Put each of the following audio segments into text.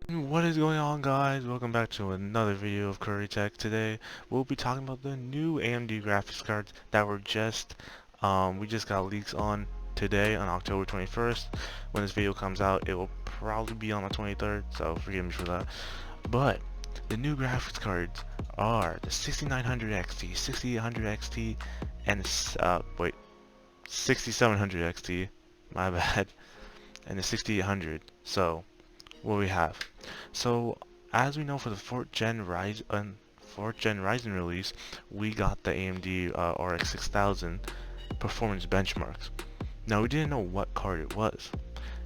What is going on, guys? Welcome back to another video of Curry Tech. Today we'll be talking about the new AMD graphics cards that were we just got leaks on today on October 21st. When this video comes out, it will probably be on the 23rd, so forgive me for that. But the new graphics cards are the 6900 XT, 6800 XT, and 6700 XT, my bad, and the 6800. So what we have. So as we know, for the 4th Gen Ryzen release, we got the AMD RX 6000 performance benchmarks. Now we didn't know what card it was,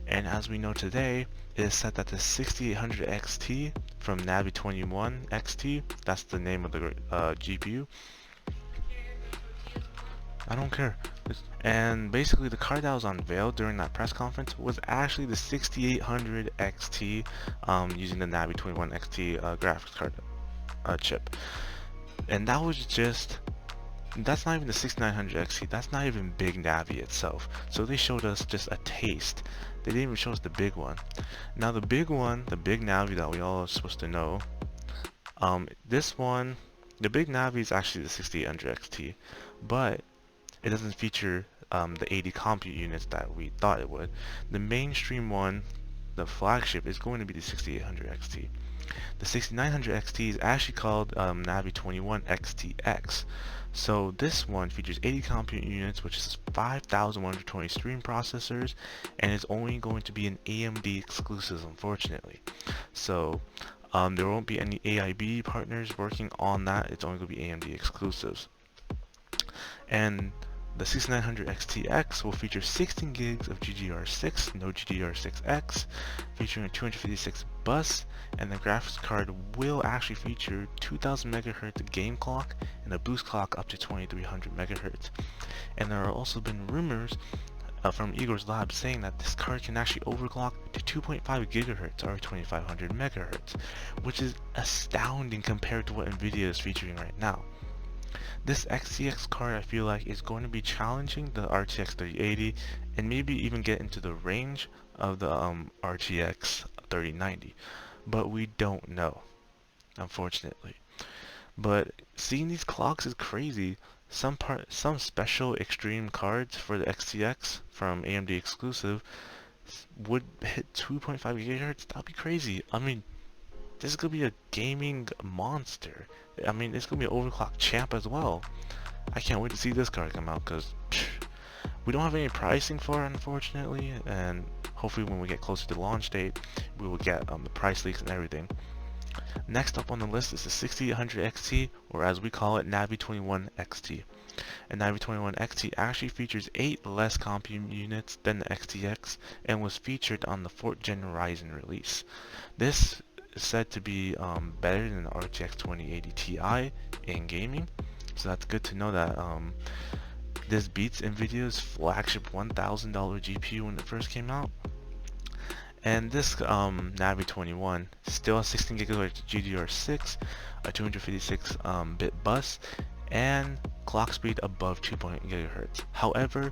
and as we know today, it is said that the 6800 XT from Navi 21 XT, that's the name of the GPU. I don't care. And basically the card that was unveiled during that press conference was actually the 6800 XT using the Navi 21 XT graphics card chip. And that's not even the 6900 XT, that's not even big Navi itself. So they showed us just a taste. They didn't even show us the big one. Now the big one, the big Navi that we all are supposed to know, this one, the big Navi is actually the 6800 XT, but it doesn't feature the 80 compute units that we thought it would. The mainstream one, the flagship, is going to be the 6800 XT. The 6900 XT is actually called Navi 21 XTX. So this one features 80 compute units, which is 5120 stream processors, and is only going to be an AMD exclusive, unfortunately. So there won't be any AIB partners working on that. It's only going to be AMD exclusives. And the 6900 XTX will feature 16 gigs of GDDR6, no GDDR6X, featuring a 256 bus, and the graphics card will actually feature 2000 MHz game clock and a boost clock up to 2300 MHz. And there have also been rumors from Igor's lab saying that this card can actually overclock to 2.5 GHz or 2500 MHz, which is astounding compared to what Nvidia is featuring right now. This XTX card, I feel like, is going to be challenging the RTX 3080 and maybe even get into the range of the RTX 3090, but we don't know, unfortunately. But seeing these clocks is crazy. Some special extreme cards for the XTX from AMD exclusive would hit 2.5 GHz. That'd be crazy. I mean, this is gonna be a gaming monster. I mean, it's gonna be an overclock champ as well. I can't wait to see this card come out because we don't have any pricing for it, unfortunately, and hopefully when we get closer to launch date, we will get the price leaks and everything. Next up on the list is the 6800 XT, or as we call it, Navi 21 XT. And Navi 21 XT actually features 8 less compute units than the XTX and was featured on the 4th Gen Ryzen release. This is said to be better than the RTX 2080 Ti in gaming, so that's good to know that this beats Nvidia's flagship $1,000 GPU when it first came out. And this Navi 21 still has 16 GB GDDR6, a 256 bit bus, and clock speed above 2.0 GHz. However,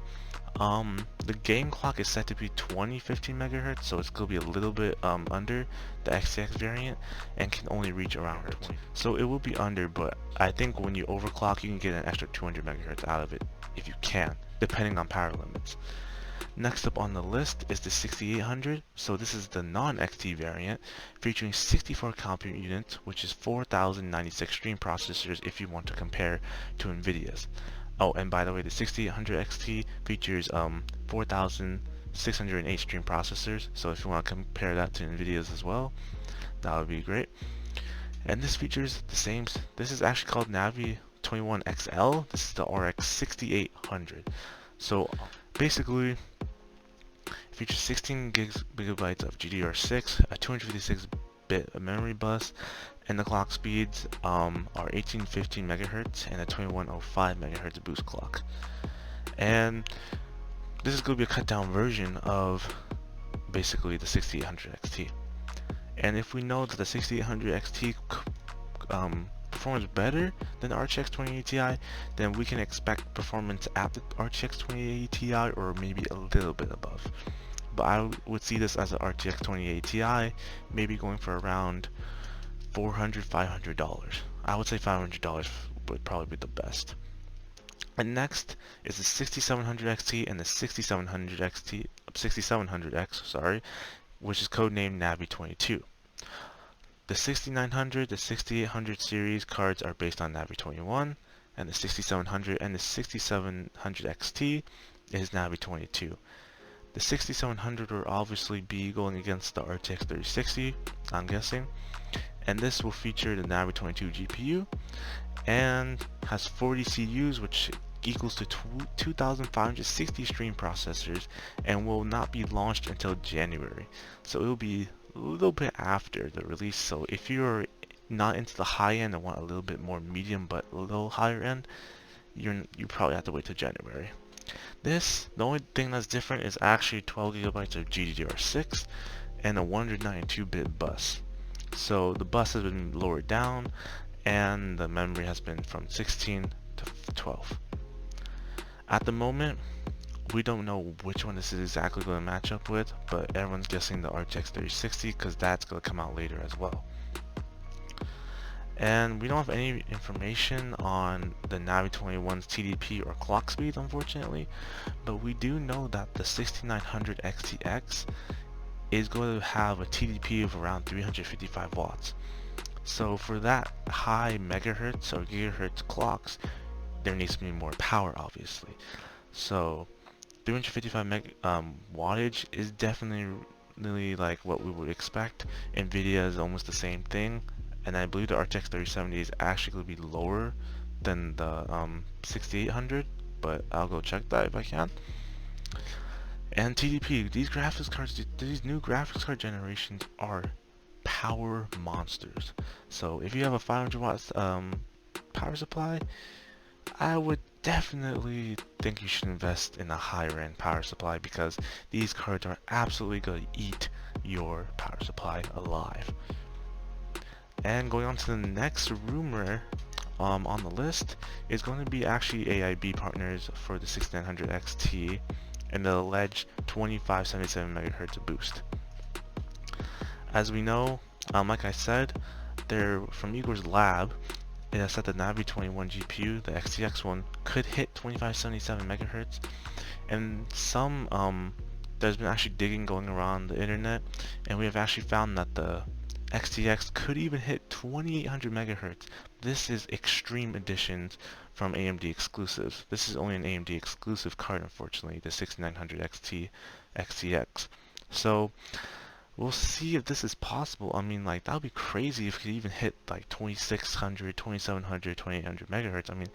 the game clock is set to be 2015 MHz, so it's going to be a little bit under the XTX variant and can only reach around 20. So it will be under, but I think when you overclock, you can get an extra 200 MHz out of it if you can, depending on power limits. Next up on the list is the 6800, so this is the non-XT variant, featuring 64 compute units, which is 4096 stream processors if you want to compare to Nvidia's. Oh, and by the way, the 6800 XT features 4608 stream processors, so if you want to compare that to Nvidia's as well, that would be great. And this features the same, this is actually called Navi 21 XL, this is the RX 6800. So basically, features 16 gigabytes of GDDR6, a 256-bit memory bus, and the clock speeds are 1815 MHz and a 2105 MHz boost clock. And this is going to be a cut down version of basically the 6800 XT. And if we know that the 6800 XT performs better than the RTX 2080 Ti, then we can expect performance at the RTX 2080 Ti or maybe a little bit above. but I would see this as an RTX 2080 Ti, maybe going for around $400–500. I would say $500 would probably be the best. And next is the 6700 XT and the 6700X, sorry, which is codenamed Navi22. The 6900, the 6800 series cards are based on Navi21, and the 6700 and the 6700 XT is Navi22. The 6700 will obviously be going against the RTX 3060, I'm guessing, and this will feature the Navi22 GPU and has 40 CUs, which equals to 2,560 stream processors, and will not be launched until January. So it will be a little bit after the release. So if you're not into the high end and want a little bit more medium but a little higher end, you probably have to wait till January. The only thing that's different is actually 12 gigabytes of GDDR6 and a 192-bit bus. So the bus has been lowered down and the memory has been from 16 to 12. At the moment, we don't know which one this is exactly going to match up with, but everyone's guessing the RTX 3060 because that's going to come out later as well. And we don't have any information on the Navi 21's TDP or clock speed, unfortunately, but we do know that the 6900 XTX is going to have a TDP of around 355 watts. So for that high megahertz or gigahertz clocks, there needs to be more power, obviously. So 355 wattage is definitely like what we would expect. Nvidia is almost the same thing, and I believe the RTX 3070 is actually going to be lower than the 6800, but I'll go check that if I can. And TDP, these graphics cards, these new graphics card generations are power monsters. So if you have a 500 watts power supply, I would definitely think you should invest in a higher end power supply, because these cards are absolutely going to eat your power supply alive. And going on to the next rumor on the list is going to be actually AIB partners for the 6900 XT and the alleged 2577 MHz boost. As we know, like I said, they're from Igor's lab. It has said the Navi 21 GPU, the XTX one, could hit 2577 MHz, and there's been actually digging going around the internet, and we have actually found that the XTX could even hit 2800 MHz. This is Extreme Editions from AMD exclusives. This is only an AMD exclusive card, unfortunately, the 6900 XT XTX. So we'll see if this is possible. I mean, like, that would be crazy if it could even hit like 2600, 2700, 2800 megahertz. I mean,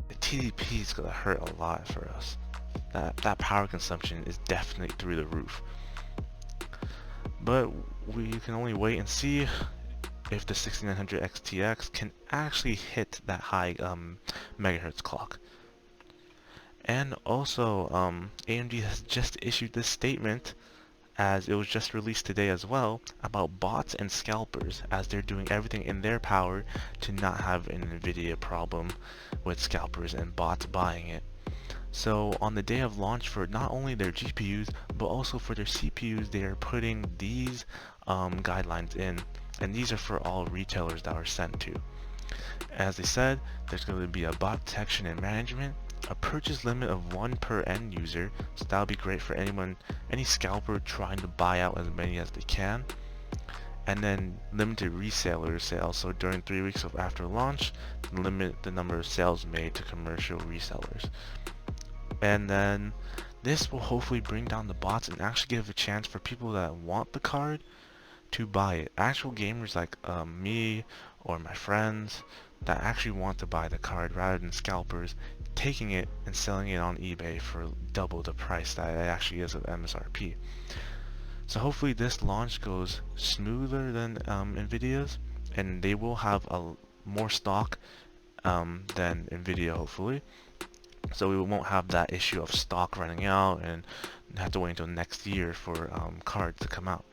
the TDP is gonna hurt a lot for us. That power consumption is definitely through the roof. But we can only wait and see if the 6900 XTX can actually hit that high megahertz clock. And also, AMD has just issued this statement, as it was just released today as well, about bots and scalpers, as they're doing everything in their power to not have an Nvidia problem with scalpers and bots buying it. So on the day of launch for not only their GPUs, but also for their CPUs, they are putting these guidelines in, and these are for all retailers that are sent to. As they said, there's going to be a bot detection and management, a purchase limit of 1 per end user, so that'll be great for any scalper trying to buy out as many as they can, and then limited reseller sales, so during 3 weeks after launch, limit the number of sales made to commercial resellers. And then this will hopefully bring down the bots and actually give a chance for people that want the card to buy it. Actual gamers like me or my friends that actually want to buy the card, rather than scalpers taking it and selling it on eBay for double the price that it actually is of MSRP. So hopefully this launch goes smoother than Nvidia's, and they will have more stock than Nvidia, hopefully. So we won't have that issue of stock running out and have to wait until next year for cards to come out.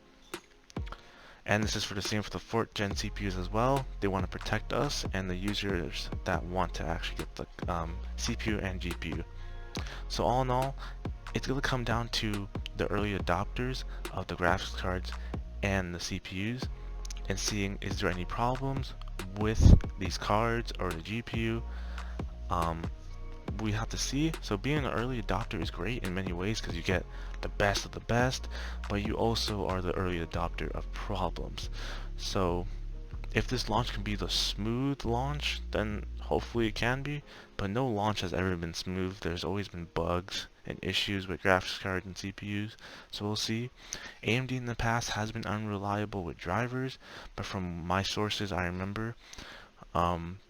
And this is for the same for the 4th gen CPUs as well. They want to protect us and the users that want to actually get the CPU and GPU. So all in all, it's going to come down to the early adopters of the graphics cards and the CPUs, and seeing is there any problems with these cards or the GPU. We have to see. So being an early adopter is great in many ways because you get the best of the best, but you also are the early adopter of problems. So if this launch can be the smooth launch, then hopefully it can be, but no launch has ever been smooth. There's always been bugs and issues with graphics cards and CPUs, so we'll see. AMD in the past has been unreliable with drivers, but from my sources I remember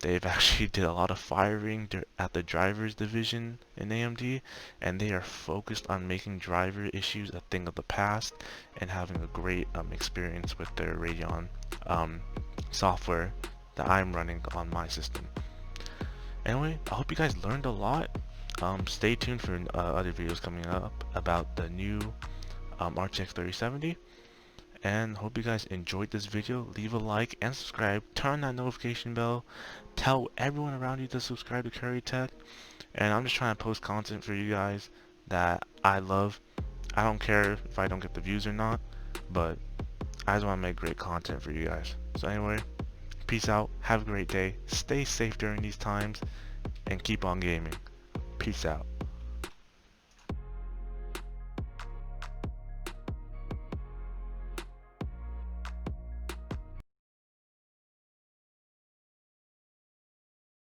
they've actually did a lot of firing at the drivers division in AMD, and they are focused on making driver issues a thing of the past and having a great experience with their Radeon software that I'm running on my system. Anyway, I hope you guys learned a lot. Stay tuned for other videos coming up about the new RTX 3070. And hope you guys enjoyed this video. Leave a like and subscribe. Turn on that notification bell. Tell everyone around you to subscribe to Curry Tech. And I'm just trying to post content for you guys that I love. I don't care if I don't get the views or not, but I just want to make great content for you guys. So anyway, peace out. Have a great day. Stay safe during these times and keep on gaming. Peace out.